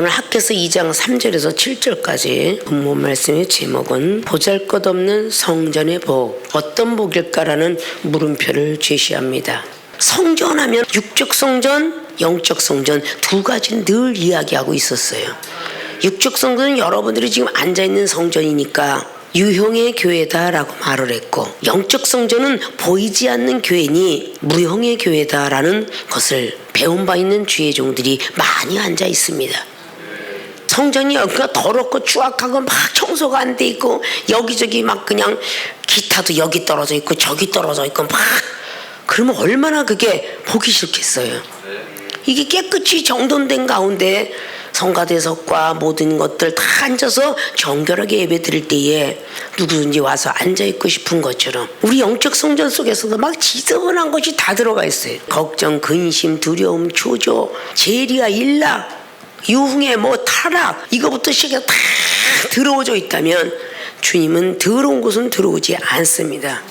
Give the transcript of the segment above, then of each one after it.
오늘 학개서 2장 3절에서 7절까지 본문 말씀의 제목은 보잘것없는 성전의 복, 어떤 복일까라는 물음표를 제시합니다. 성전하면 육적 성전, 영적 성전 두 가지는 늘 이야기하고 있었어요. 육적 성전은 여러분들이 지금 앉아있는 성전이니까 유형의 교회다라고 말을 했고, 영적 성전은 보이지 않는 교회니 무형의 교회다라는 것을 배운 바 있는 주의 종들이 많이 앉아 있습니다. 성전이 여기가 더럽고 추악하고 막 청소가 안 돼 있고 여기저기 막 그냥 기타도 여기 떨어져 있고 저기 떨어져 있고 막 그러면 얼마나 그게 보기 싫겠어요. 이게 깨끗이 정돈된 가운데 성가대석과 모든 것들 다 앉아서 정결하게 예배 드릴 때에 누구든지 와서 앉아있고 싶은 것처럼 우리 영적 성전 속에서도 막 지저분한 것이 다 들어가 있어요. 걱정, 근심, 두려움, 조조, 재리와 일락, 유흥의 타락, 이거부터 시작해서 다 들어오져 있다면 주님은 더러운 곳은 들어오지 않습니다.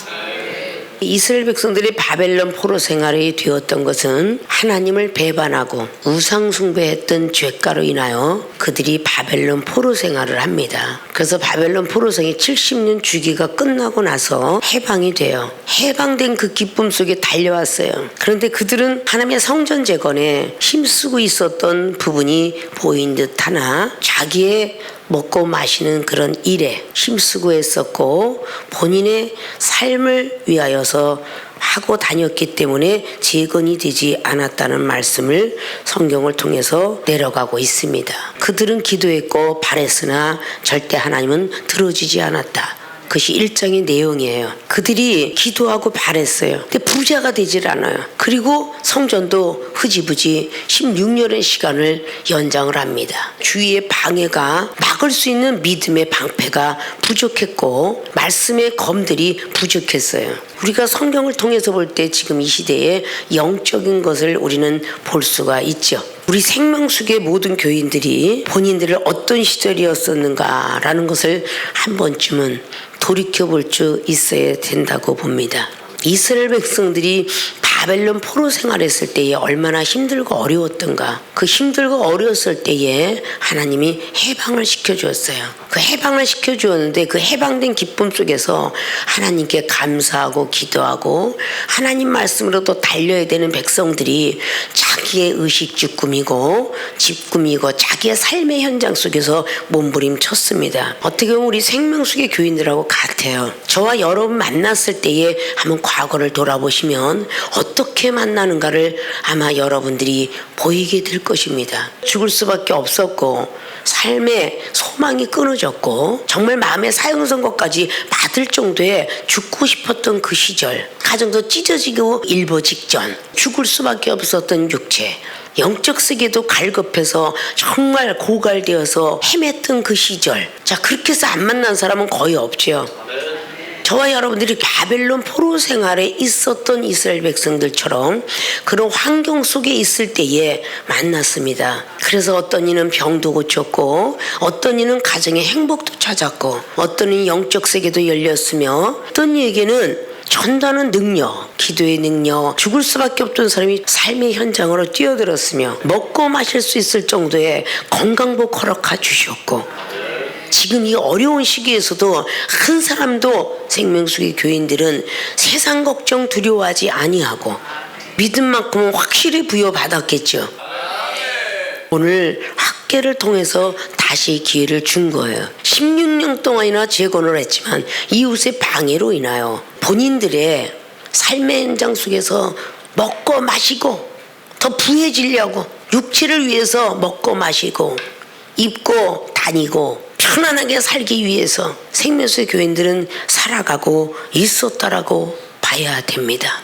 이스라엘 백성들이 바벨론 포로 생활이 되었던 것은 하나님을 배반하고 우상 숭배했던 죄가로 인하여 그들이 바벨론 포로 생활을 합니다. 그래서 바벨론 포로생이 70년 주기가 끝나고 나서 해방이 돼요. 해방된 그 기쁨 속에 달려왔어요. 그런데 그들은 하나님의 성전 재건에 힘쓰고 있었던 부분이 보인 듯하나 자기의 먹고 마시는 그런 일에 힘쓰고 했었고 본인의 삶을 위하여서 하고 다녔기 때문에 재건이 되지 않았다는 말씀을 성경을 통해서 내려가고 있습니다. 그들은 기도했고 바랬으나 절대 하나님은 들어주지 않았다. 그것이 1장의 내용이에요. 그들이 기도하고 바랬어요. 근데 부자가 되질 않아요. 그리고 성전도 흐지부지 16년의 시간을 연장을 합니다. 주위의 방해가 막을 수 있는 믿음의 방패가 부족했고 말씀의 검들이 부족했어요. 우리가 성경을 통해서 볼 때 지금 이 시대에 영적인 것을 우리는 볼 수가 있죠. 우리 생명수의 모든 교인들이 본인들을 어떤 시절이었었는가라는 것을 한 번쯤은 돌이켜볼 수 있어야 된다고 봅니다. 이스라엘 백성들이 바벨론 포로 생활했을 때에 얼마나 힘들고 어려웠던가. 그 힘들고 어려웠을 때에 하나님이 해방을 시켜주었어요. 그 해방을 시켜주었는데 그 해방된 기쁨 속에서 하나님께 감사하고 기도하고 하나님 말씀으로 또 달려야 되는 백성들이 자기의 의식주 꾸미고 집 꾸미고 자기의 삶의 현장 속에서 몸부림쳤습니다. 어떻게 보면 우리 생명수의 교인들하고 같아요. 저와 여러분 만났을 때에 한번 과거를 돌아보시면 어떻게 만나는가를 아마 여러분들이 보이게 될 것입니다. 죽을 수밖에 없었고 삶의 소망이 끊어졌고 정말 마음의 사형선고까지 받을 정도의 죽고 싶었던 그 시절, 가정도 찢어지고 일보 직전 죽을 수밖에 없었던 육체, 영적 세계도 갈급해서 정말 고갈되어서 헤맸던 그 시절. 자, 그렇게 해서 안 만난 사람은 거의 없죠. 저와 여러분들이 바벨론 포로 생활에 있었던 이스라엘 백성들처럼 그런 환경 속에 있을 때에 만났습니다. 그래서 어떤 이는 병도 고쳤고 어떤 이는 가정의 행복도 찾았고 어떤 이는 영적 세계도 열렸으며 어떤 이에게는 전도하는 능력, 기도의 능력, 죽을 수밖에 없던 사람이 삶의 현장으로 뛰어들었으며 먹고 마실 수 있을 정도의 건강복 허락해 주셨고 지금 이 어려운 시기에서도 한 사람도 생명수의 교인들은 세상 걱정 두려워하지 아니하고 믿음만큼은 확실히 부여받았겠죠. 오늘 학계를 통해서 다시 기회를 준 거예요. 16년 동안이나 재건을 했지만 이웃의 방해로 인하여 본인들의 삶의 현장 속에서 먹고 마시고 더 부해지려고 육체를 위해서 먹고 마시고 입고 다니고 편안하게 살기 위해서 생명수의 교인들은 살아가고 있었다라고 봐야 됩니다.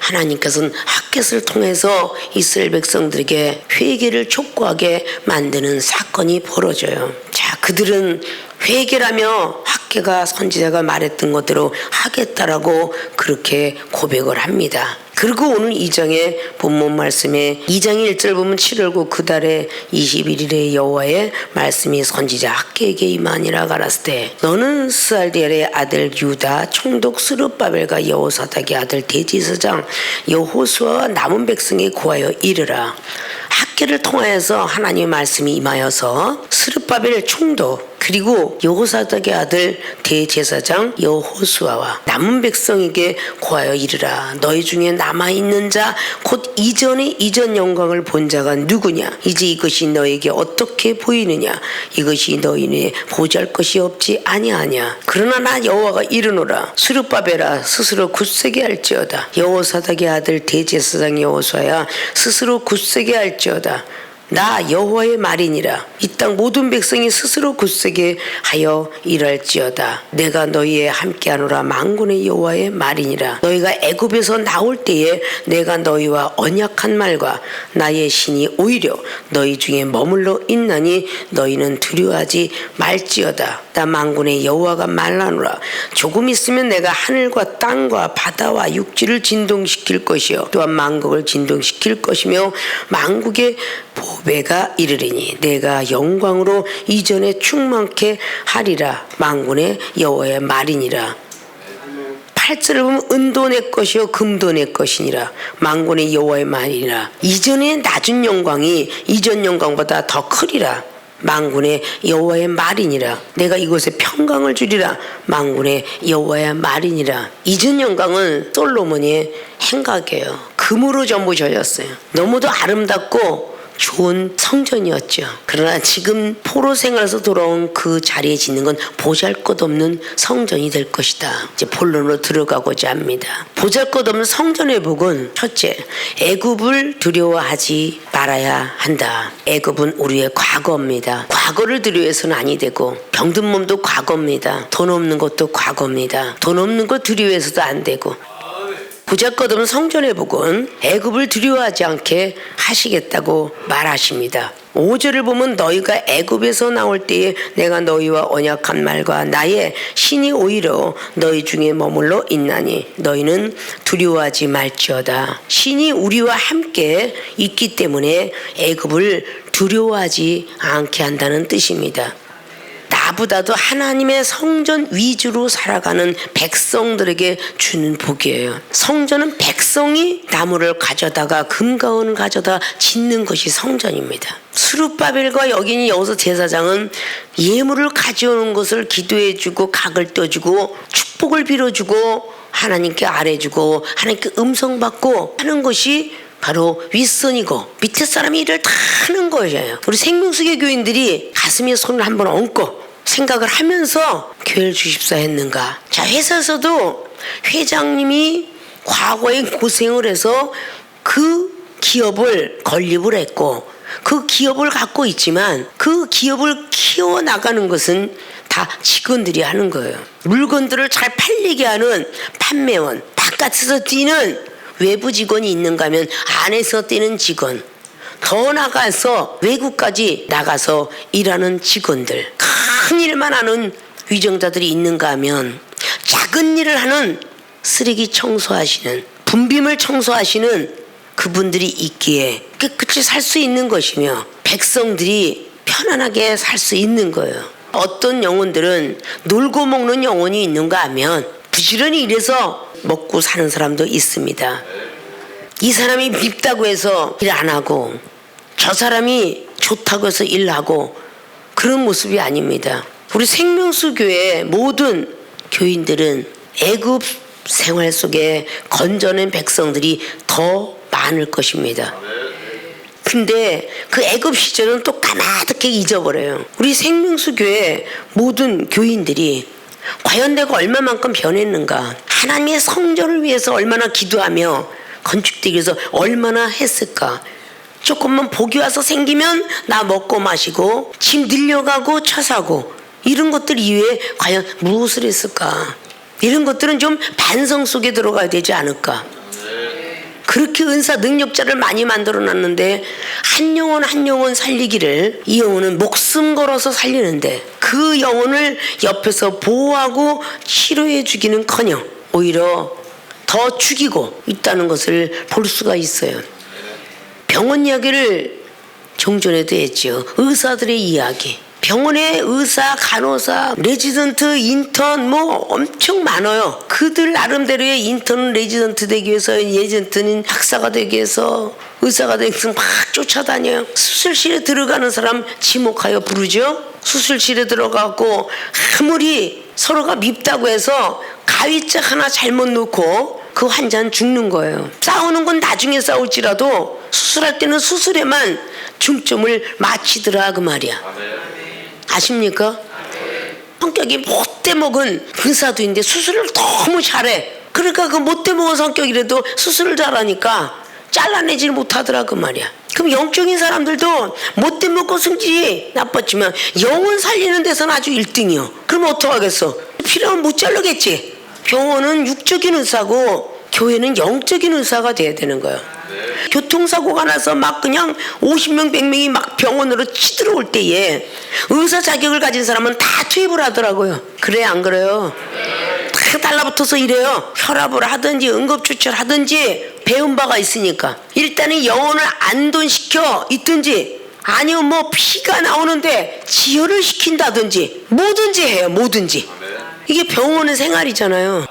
하나님께서는 학겟을 통해서 이스라엘 백성들에게 회개를 촉구하게 만드는 사건이 벌어져요. 자, 그들은 회개라며 학개가 선지자가 말했던 것대로 하겠다라고 그렇게 고백을 합니다. 그리고 오늘 2장의 본문 말씀에 2장 1절 보면 7월고 그 달에 21일에 여호와의 말씀이 선지자 학개에게 임하니라 가라스 때 너는 스알디엘의 아들 유다 총독 스룹바벨과 여호사닥의 아들 대제사장 여호수아와 남은 백성에 구하여 이르라. 학개를 통하여서 하나님의 말씀이 임하여서 스룹바벨 총독 그리고 여호사닥의 아들 대제사장 여호수아와 남은 백성에게 구하여 이르라. 너희 중에 남아있는 자 곧 이전의 이전 영광을 본 자가 누구냐. 이제 이것이 너에게 어떻게 보이느냐. 이것이 너희는 보잘 것이 없지 아니하냐. 그러나 나 여호와가 이르노라. 스룹바벨아 스스로 굳세게 할지어다. 여호사닥의 아들 대제사장 여호수아야 스스로 굳세게 할지어다. 나 여호와의 말이니라. 이 땅 모든 백성이 스스로 굳세게 하여 일할지어다. 내가 너희에 함께하노라. 만군의 여호와의 말이니라. 너희가 애굽에서 나올 때에 내가 너희와 언약한 말과 나의 신이 오히려 너희 중에 머물러 있나니 너희는 두려워하지 말지어다. 나 만군의 여호와가 말하노라. 조금 있으면 내가 하늘과 땅과 바다와 육지를 진동시킬 것이요 또한 만국을 진동시킬 것이며 만국의 보배가 이르리니 내가 영광으로 이전에 충만케 하리라. 만군의 여호와의 말이니라. 8절을 보면 은도 내 것이요 금도 내 것이니라. 만군의 여호와의 말이니라. 이전의 낮은 영광이 이전 영광보다 더 크리라. 만군의 여호와의 말이니라. 내가 이곳에 평강을 주리라. 만군의 여호와의 말이니라. 이전 영광은 솔로몬의 행각이에요. 금으로 전부 져졌어요. 너무도 아름답고 좋은 성전이었죠. 그러나 지금 포로 생활에서 돌아온 그 자리에 짓는 건 보잘것없는 성전이 될 것이다. 이제 본론으로 들어가고자 합니다. 보잘것없는 성전의 복은 첫째, 애굽을 두려워하지 말아야 한다. 애굽은 우리의 과거입니다. 과거를 두려워해서는 아니 되고 병든 몸도 과거입니다. 돈 없는 것도 과거입니다. 돈 없는 것 두려워해서도 안 되고 보잘것없는 성전의 복은 애굽을 두려워하지 않게 하시겠다고 말하십니다. 5절을 보면 너희가 애굽에서 나올 때에 내가 너희와 언약한 말과 나의 신이 오히려 너희 중에 머물러 있나니 너희는 두려워하지 말지어다. 신이 우리와 함께 있기 때문에 애굽을 두려워하지 않게 한다는 뜻입니다. 나보다도 하나님의 성전 위주로 살아가는 백성들에게 주는 복이에요. 성전은 백성이 나무를 가져다가 금과 은을 가져다 짓는 것이 성전입니다. 스룹바벨과 여기니 여호수 제사장은 예물을 가져오는 것을 기도해주고 각을 떠주고 축복을 빌어주고 하나님께 아뢰주고 하나님께 음성받고 하는 것이 바로 윗선이고 밑에 사람이 일을 다 하는 거예요. 우리 생명수계 교인들이 가슴에 손을 한번 얹고 생각을 하면서 교회를 주십사 했는가. 자, 회사에서도 회장님이 과거에 고생을 해서 그 기업을 건립을 했고 그 기업을 갖고 있지만 그 기업을 키워나가는 것은 다 직원들이 하는 거예요. 물건들을 잘 팔리게 하는 판매원, 바깥에서 뛰는 외부 직원이 있는가 하면 안에서 뛰는 직원, 더 나가서 외국까지 나가서 일하는 직원들, 큰 일만 하는 위정자들이 있는가 하면 작은 일을 하는 쓰레기 청소하시는, 분비물 청소하시는 그분들이 있기에 깨끗이 살 수 있는 것이며 백성들이 편안하게 살 수 있는 거예요. 어떤 영혼들은 놀고 먹는 영혼이 있는가 하면 부지런히 일해서 먹고 사는 사람도 있습니다. 이 사람이 밉다고 해서 일 안 하고 저 사람이 좋다고 해서 일하고 그런 모습이 아닙니다. 우리 생명수교회 모든 교인들은 애굽 생활 속에 건져낸 백성들이 더 많을 것입니다. 근데 그 애굽 시절은 또 까마득하게 잊어버려요. 우리 생명수교회 모든 교인들이 과연 내가 얼마만큼 변했는가, 하나님의 성전을 위해서 얼마나 기도하며 건축되기 위해서 얼마나 했을까. 조금만 복이 와서 생기면 나 먹고 마시고 짐 늘려가고 차 사고 이런 것들 이외에 과연 무엇을 했을까. 이런 것들은 좀 반성 속에 들어가야 되지 않을까. 그렇게 은사 능력자를 많이 만들어놨는데 한 영혼 한 영혼 살리기를, 이 영혼은 목숨 걸어서 살리는데 그 영혼을 옆에서 보호하고 치료해 주기는커녕 오히려 더 더 죽이고 있다는 것을 볼 수가 있어요. 병원 이야기를 종전에도 했죠. 의사들의 이야기. 병원에 의사, 간호사, 레지던트, 인턴 뭐 엄청 많아요. 그들 나름대로의 인턴은 레지던트 되기 위해서, 레지던트는 박사가 되기 위해서, 의사가 되기 위해서 막 쫓아다녀요. 수술실에 들어가는 사람 지목하여 부르죠. 수술실에 들어가고 아무리 서로가 밉다고 해서 가위짝 하나 잘못 놓고 그 환자는 죽는 거예요. 싸우는 건 나중에 싸울지라도 수술할 때는 수술에만 중점을 맞추더라 그 말이야. 아십니까? 성격이 못돼 먹은 의사도 수술을 너무 잘해. 그러니까 그 못돼 먹은 성격이라도 수술을 잘하니까 잘라내질 못하더라 그 말이야. 그럼 영적인 사람들도 못돼 먹고 성질이 나빴지만 영혼 살리는 데서는 아주 1등이요. 그럼 어떡하겠어? 필요하면 못 자르겠지. 병원은 육적인 의사고 교회는 영적인 의사가 돼야 되는 거예요. 교통사고가 나서 막 그냥 50명 100명이 막 병원으로 치들어올 때에 의사 자격을 가진 사람은 다 투입을 하더라고요. 그래 안 그래요? 다 달라붙어서 이래요. 혈압을 하든지 응급조치를 하든지 배운 바가 있으니까 일단은 영혼을 안돈시켜 있든지 아니면 뭐 피가 나오는데 지혈을 시킨다든지 뭐든지 해요. 뭐든지. 이게 병원의 생활이잖아요.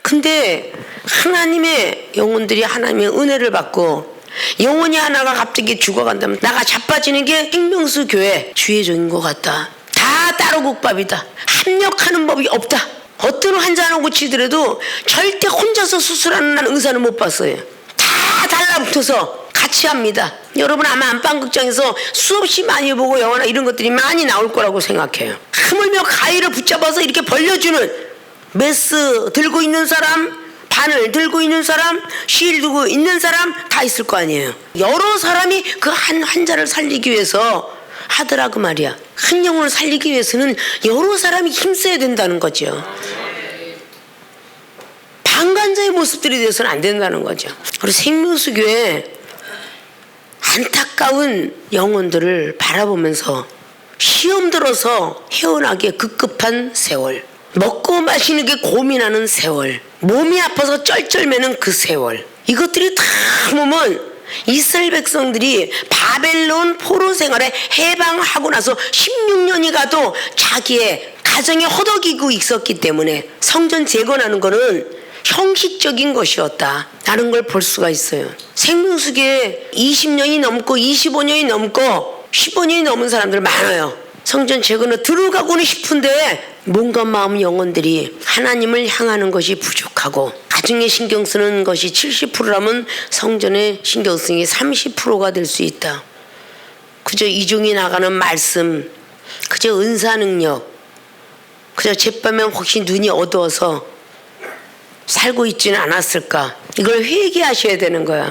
근데 하나님의 영혼들이 하나님의 은혜를 받고 영혼이 하나가 갑자기 죽어간다면 나가 자빠지는 게 생명수 교회 주의적인 것 같다. 다 따로 국밥이다. 합력하는 법이 없다. 어떤 환자를 고치더라도 절대 혼자서 수술하는 난 의사는 못 봤어요. 다 달라붙어서 같이 합니다. 여러분 아마 안방극장에서 수없이 많이 보고 영화나 이런 것들이 많이 나올 거라고 생각해요. 하물며 가위를 붙잡아서 이렇게 벌려주는 메스 들고 있는 사람, 바늘 들고 있는 사람, 실 들고 있는 사람 다 있을 거 아니에요. 여러 사람이 그 한 환자를 살리기 위해서 하더라 그 말이야. 한 영혼을 살리기 위해서는 여러 사람이 힘써야 된다는 거죠. 방관자의 모습들이 돼서는 안 된다는 거죠. 우리 생명수 교회 안타까운 영혼들을 바라보면서 시험 들어서 헤어나기에 급급한 세월, 먹고 마시는 게 고민하는 세월, 몸이 아파서 쩔쩔매는 그 세월, 이것들이 다 보면 이스라엘 백성들이 바벨론 포로 생활에 해방하고 나서 16년이 가도 자기의 가정에 허덕이고 있었기 때문에 성전 재건하는 것은 형식적인 것이었다 라는 걸 볼 수가 있어요. 생명수계에 20년이 넘고 25년이 넘고 15년이 넘은 사람들 많아요. 성전 재건에 들어가고는 싶은데 몸과 마음 영혼들이 하나님을 향하는 것이 부족하고 가정에 신경 쓰는 것이 70%라면 성전에 신경 쓰는 게 30%가 될 수 있다. 그저 이종이 나가는 말씀, 그저 은사 능력, 그저 jet밤에 혹시 눈이 어두워서 살고 있지는 않았을까? 이걸 회개하셔야 되는 거야.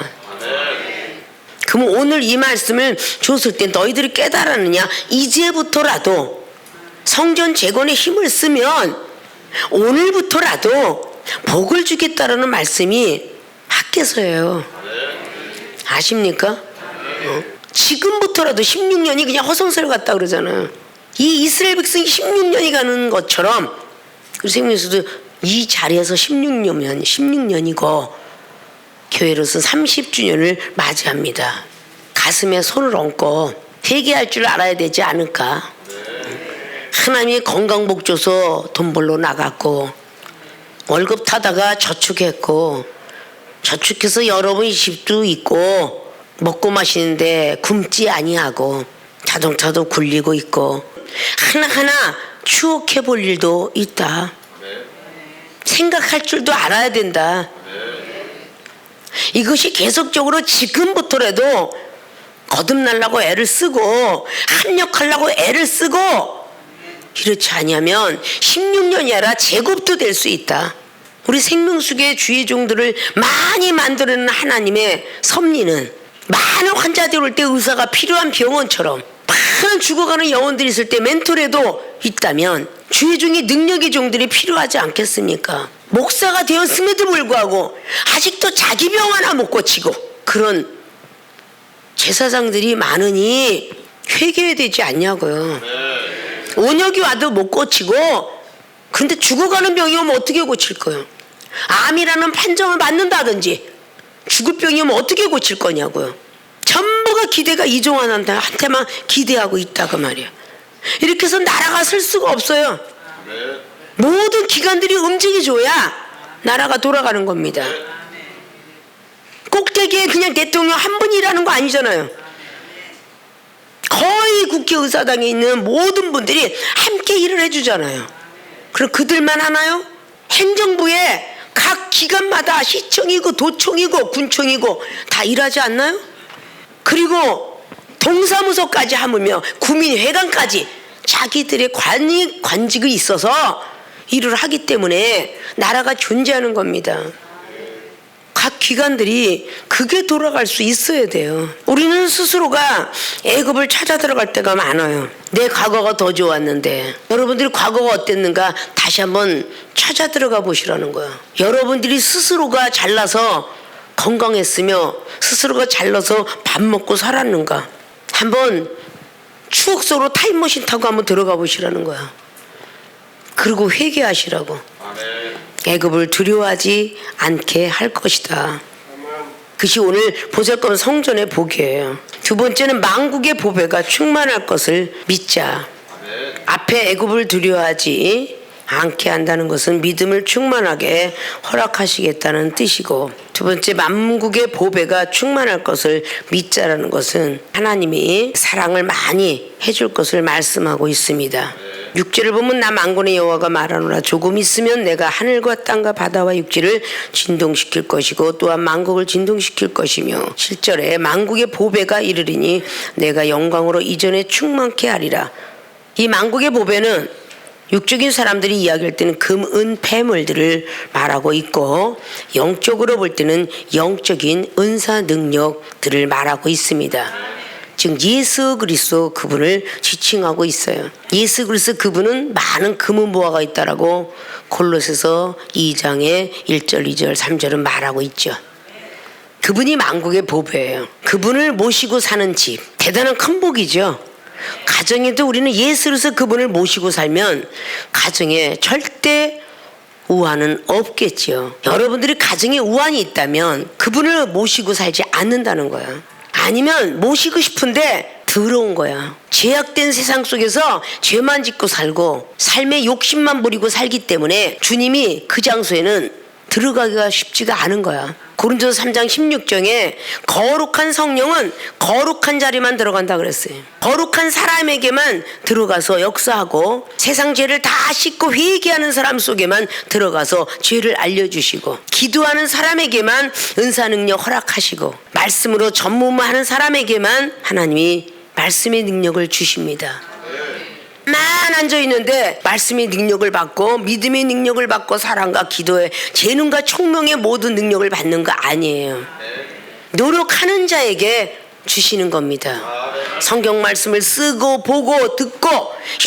그럼 오늘 이 말씀을 줬을 때 너희들이 깨달았느냐? 이제부터라도 성전 재건에 힘을 쓰면 오늘부터라도 복을 주겠다라는 말씀이 학계서예요. 아십니까? 지금부터라도 16년이 그냥 허송세월 같다 그러잖아요. 이 이스라엘 백성이 16년이 가는 것처럼 생명수도 이 자리에서 16년이고 교회로서 30주년을 맞이합니다. 가슴에 손을 얹고 회개할 줄 알아야 되지 않을까. 하나님이 건강복 줘서 돈 벌러 나갔고 월급 타다가 저축했고 저축해서 여러분 집도 있고 먹고 마시는데 굶지 아니하고 자동차도 굴리고 있고 하나하나 추억해 볼 일도 있다. 생각할 줄도 알아야 된다. 이것이 계속적으로 지금부터라도 거듭나려고 애를 쓰고 합력하려고 애를 쓰고 이렇지 않으면 16년이 아니라 제곱도 될 수 있다. 우리 생명수계 주의 종들을 많이 만들어내는 하나님의 섭리는 많은 환자들이 올 때 의사가 필요한 병원처럼 많은 죽어가는 영혼들이 있을 때 멘토라도 있다면 주의 종이 능력의 종들이 필요하지 않겠습니까? 목사가 되었음에도 불구하고 아직도 자기 병 하나 못 고치고 그런 제사장들이 많으니 회개해야 되지 않냐고요. 온역이 와도 못 고치고 근데 죽어가는 병이 오면 어떻게 고칠 거예요? 암이라는 판정을 받는다든지 죽을 병이면 어떻게 고칠 거냐고요. 전부가 기대가 이종환한테만 기대하고 있다 그 말이야. 이렇게 해서 나라가 설 수가 없어요. 모든 기관들이 움직여줘야 나라가 돌아가는 겁니다. 꼭대기에 그냥 대통령 한 분이라는 거 아니잖아요. 거의 국회의사당에 있는 모든 분들이 함께 일을 해주잖아요. 그럼 그들만 하나요? 행정부에 각 기관마다 시청이고 도청이고 군청이고 다 일하지 않나요? 그리고 동사무소까지 하물며 구민회관까지 자기들의 관직이 있어서 일을 하기 때문에 나라가 존재하는 겁니다. 각 기관들이 그게 돌아갈 수 있어야 돼요. 우리는 스스로가 애굽을 찾아 들어갈 때가 많아요. 내 과거가 더 좋았는데 여러분들이 과거가 어땠는가 다시 한번 찾아 들어가 보시라는 거야. 여러분들이 스스로가 잘나서 건강했으며 스스로가 잘나서 밥 먹고 살았는가 한번 추억 속으로 타임머신 타고 한번 들어가 보시라는 거야. 그리고 회개하시라고. 애굽을 두려워하지 않게 할 것이다. 그것이 오늘 보잘것없는 성전의 복이에요. 두 번째는 만국의 보배가 충만할 것을 믿자. 앞에 애굽을 두려워하지 않게 한다는 것은 믿음을 충만하게 허락하시겠다는 뜻이고, 두 번째 만국의 보배가 충만할 것을 믿자라는 것은 하나님이 사랑을 많이 해줄 것을 말씀하고 있습니다. 6절을 보면 나 만군의 여호와가 말하노라. 조금 있으면 내가 하늘과 땅과 바다와 육지를 진동시킬 것이고 또한 만국을 진동시킬 것이며, 7절에 만국의 보배가 이르리니 내가 영광으로 이전에 충만케 하리라. 이 만국의 보배는 육적인 사람들이 이야기할 때는 금, 은, 폐물들을 말하고 있고, 영적으로 볼 때는 영적인 은사 능력들을 말하고 있습니다. 즉 예수 그리스도 그분을 지칭하고 있어요. 예수 그리스도 그분은 많은 금은보화가 있다라고 골로새서 2장의 1절, 2절, 3절은 말하고 있죠. 그분이 만국의 보배예요. 그분을 모시고 사는 집, 대단한 큰 복이죠. 가정에도 우리는 예수 그리스도 그분을 모시고 살면 가정에 절대 우환은 없겠죠. 여러분들이 가정에 우환이 있다면 그분을 모시고 살지 않는다는 거야. 아니면 모시고 싶은데 더러운 거야. 죄악된 세상 속에서 죄만 짓고 살고 삶의 욕심만 부리고 살기 때문에 주님이 그 장소에는 들어가기가 쉽지가 않은 거야. 고린도서 3장 16절에 거룩한 성령은 거룩한 자리만 들어간다 그랬어요. 거룩한 사람에게만 들어가서 역사하고 세상 죄를 다 씻고 회개하는 사람 속에만 들어가서 죄를 알려주시고, 기도하는 사람에게만 은사 능력 허락하시고, 말씀으로 전무하는 사람에게만 하나님이 말씀의 능력을 주십니다. 만 앉아있는데 말씀의 능력을 받고 믿음의 능력을 받고 사랑과 기도의 재능과 총명의 모든 능력을 받는 거 아니에요. 노력하는 자에게 주시는 겁니다. 성경 말씀을 쓰고 보고 듣고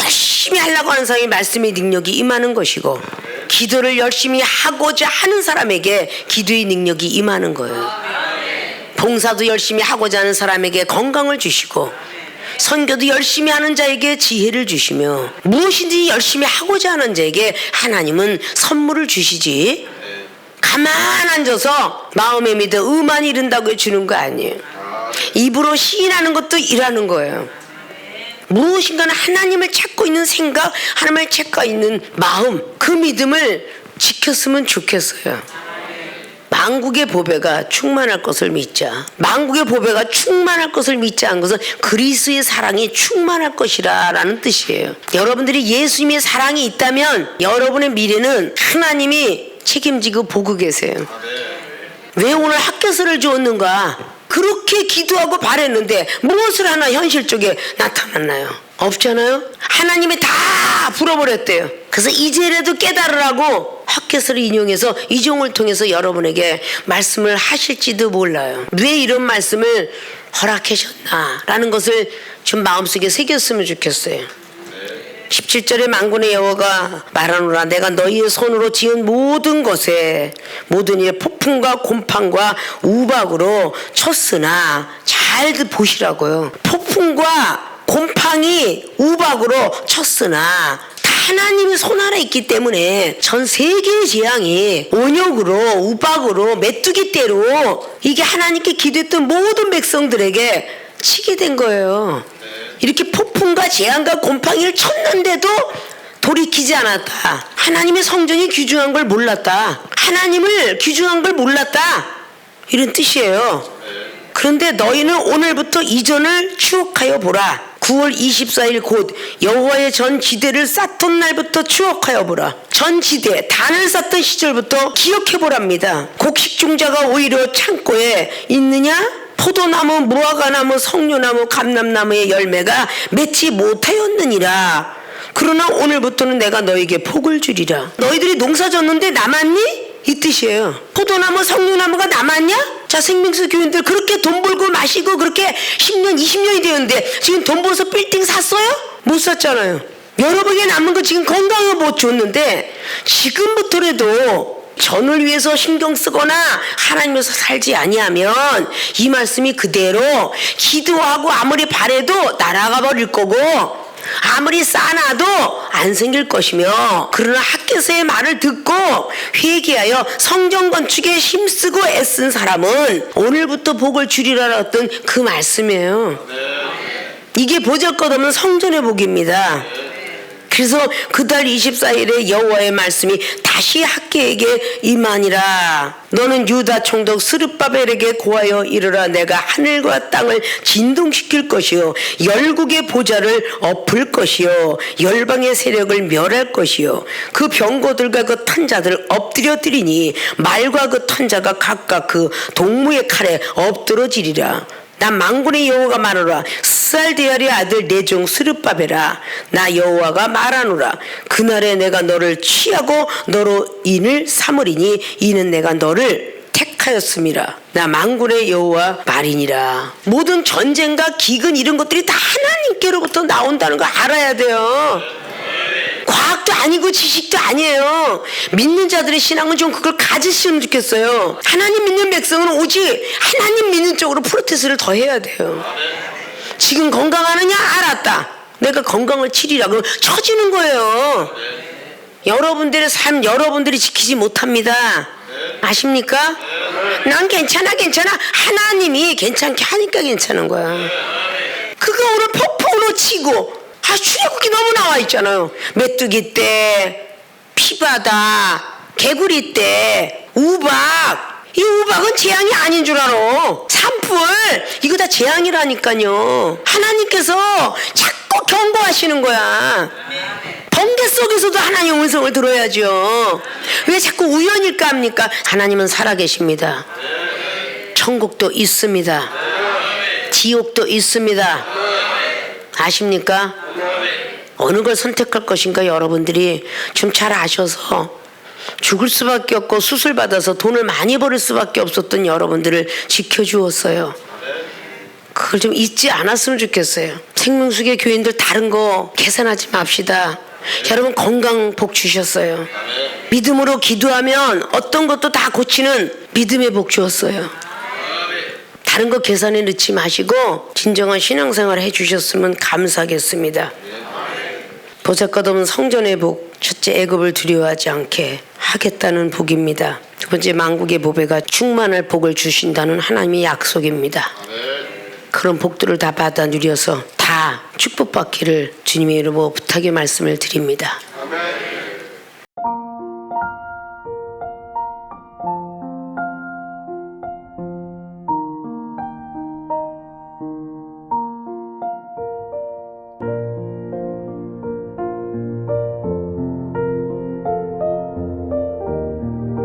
열심히 하려고 하는 사람이 말씀의 능력이 임하는 것이고, 기도를 열심히 하고자 하는 사람에게 기도의 능력이 임하는 거예요. 봉사도 열심히 하고자 하는 사람에게 건강을 주시고, 선교도 열심히 하는 자에게 지혜를 주시며, 무엇인지 열심히 하고자 하는 자에게 하나님은 선물을 주시지, 가만 앉아서 마음에 믿어 의만 이룬다고 주는 거 아니에요. 입으로 시인하는 것도 일하는 거예요. 무엇인가는 하나님을 찾고 있는 생각, 하나님을 찾고 있는 마음, 그 믿음을 지켰으면 좋겠어요. 만국의 보배가 충만할 것을 믿자. 만국의 보배가 충만할 것을 믿자는 것은 그리스도의 사랑이 충만할 것이라 라는 뜻이에요. 여러분들이 예수님의 사랑이 있다면 여러분의 미래는 하나님이 책임지고 보고 계세요. 왜 오늘 학교서를 주었는가? 그렇게 기도하고 바랬는데 무엇을 하나 현실적에 나타났나요? 없잖아요. 하나님이 다 풀어버렸대요. 그래서 이제라도 깨달으라고 학개서를 인용해서 이종을 통해서 여러분에게 말씀을 하실지도 몰라요. 왜 이런 말씀을 허락하셨나라는 것을 좀 마음속에 새겼으면 좋겠어요. 17절에 만군의 여호와가 말하노라. 내가 너희의 손으로 지은 모든 것에 모든 일에 폭풍과 곰팡과 우박으로 쳤으나, 잘 보시라고요. 폭풍과 곰팡이 우박으로 쳤으나 다 하나님이 손 아래 있기 때문에 전 세계의 재앙이 온역으로 우박으로 메뚜기 떼로 이게 하나님께 기도했던 모든 백성들에게 치게 된 거예요. 이렇게 폭풍과 재앙과 곰팡이를 쳤는데도 돌이키지 않았다. 하나님의 성전이 귀중한 걸 몰랐다. 하나님을 귀중한 걸 몰랐다. 이런 뜻이에요. 그런데 너희는 오늘부터 이전을 추억하여 보라. 9월 24일 곧 여호와의 전 지대를 쌓던 날부터 추억하여 보라. 전 지대 단을 쌓던 시절부터 기억해 보랍니다. 곡식종자가 오히려 창고에 있느냐? 포도나무, 무화과나무, 석류나무, 감람나무의 열매가 맺지 못하였느니라. 그러나 오늘부터는 내가 너에게 복을 주리라. 너희들이 농사 졌는데 남았니? 이 뜻이에요. 포도나무, 석류나무가 남았냐? 자, 생명수 교인들 그렇게 돈 벌고 마시고 그렇게 10년, 20년이 되었는데 지금 돈 벌어서 빌딩 샀어요? 못 샀잖아요. 여러분에게 남은 거 지금 건강을 못 줬는데 지금부터라도 전을 위해서 신경 쓰거나 하나님에서 살지 아니하면 이 말씀이 그대로 기도하고 아무리 바래도 날아가 버릴 거고 아무리 쌓아놔도 안 생길 것이며 그러나 학개서의 말을 듣고 회개하여 성전 건축에 힘쓰고 애쓴 사람은 오늘부터 복을 주리라 했던 그 말씀이에요. 이게 보잘것없는 성전의 복입니다. 그래서 그달 24일에 여호와의 말씀이 다시 학개에게 임하니라. 너는 유다 총독 스룹바벨에게 고하여 이르라. 내가 하늘과 땅을 진동시킬 것이요 열국의 보좌를 엎을 것이요 열방의 세력을 멸할 것이요 그 병거들과 그 탄자들을 엎드려뜨리니 말과 그 탄자가 각각 그 동무의 칼에 엎드러지리라. 나 만군의 여호와가 말하노라. 스알디엘의 아들 내 종 스룹바벨아 나 여호와가 말하노라. 그날에 내가 너를 취하고 너로 인을 삼으리니 이는 내가 너를 택하였음이라. 나 만군의 여호와 말이니라. 모든 전쟁과 기근 이런 것들이 다 하나님께로부터 나온다는 거 알아야 돼요. 과학도 아니고 지식도 아니에요. 믿는 자들의 신앙은 좀 그걸 가지시면 좋겠어요. 하나님 믿는 백성은 오직 하나님 믿는 쪽으로 프로테스를 더 해야 돼요. 지금 건강하느냐? 알았다. 내가 건강을 치리라. 그럼 처지는 거예요. 여러분들의 삶 여러분들이 지키지 못합니다. 아십니까? 난 괜찮아. 하나님이 괜찮게 하니까 괜찮은 거야. 그거 오늘 폭풍으로 치고 출애굽기 너무 나와 있잖아요. 메뚜기 때, 피바다, 개구리 때, 우박. 이 우박은 재앙이 아닌 줄 알아. 산불 이거 다 재앙이라니까요. 하나님께서 자꾸 경고하시는 거야. 번개 속에서도 하나님 음성을 들어야죠. 왜 자꾸 우연일까 합니까? 하나님은 살아계십니다. 천국도 있습니다. 지옥도 있습니다. 아십니까? 어느 걸 선택할 것인가 여러분들이 좀 잘 아셔서 죽을 수밖에 없고 수술 받아서 돈을 많이 벌을 수밖에 없었던 여러분들을 지켜주었어요. 그걸 좀 잊지 않았으면 좋겠어요. 생명수계 교인들 다른 거 계산하지 맙시다. 여러분 건강 복 주셨어요. 믿음으로 기도하면 어떤 것도 다 고치는 믿음의 복 주었어요. 다른 거 계산에 넣지 마시고 진정한 신앙생활을 해주셨으면 감사하겠습니다. 보잘것없는 성전의 복, 첫째 애굽을 두려워하지 않게 하겠다는 복입니다. 두 번째 만국의 보배가 충만할 복을 주신다는 하나님의 약속입니다. 그런 복들을 다 받아 누려서 다 축복받기를 주님의 이름으로 부탁의 말씀을 드립니다.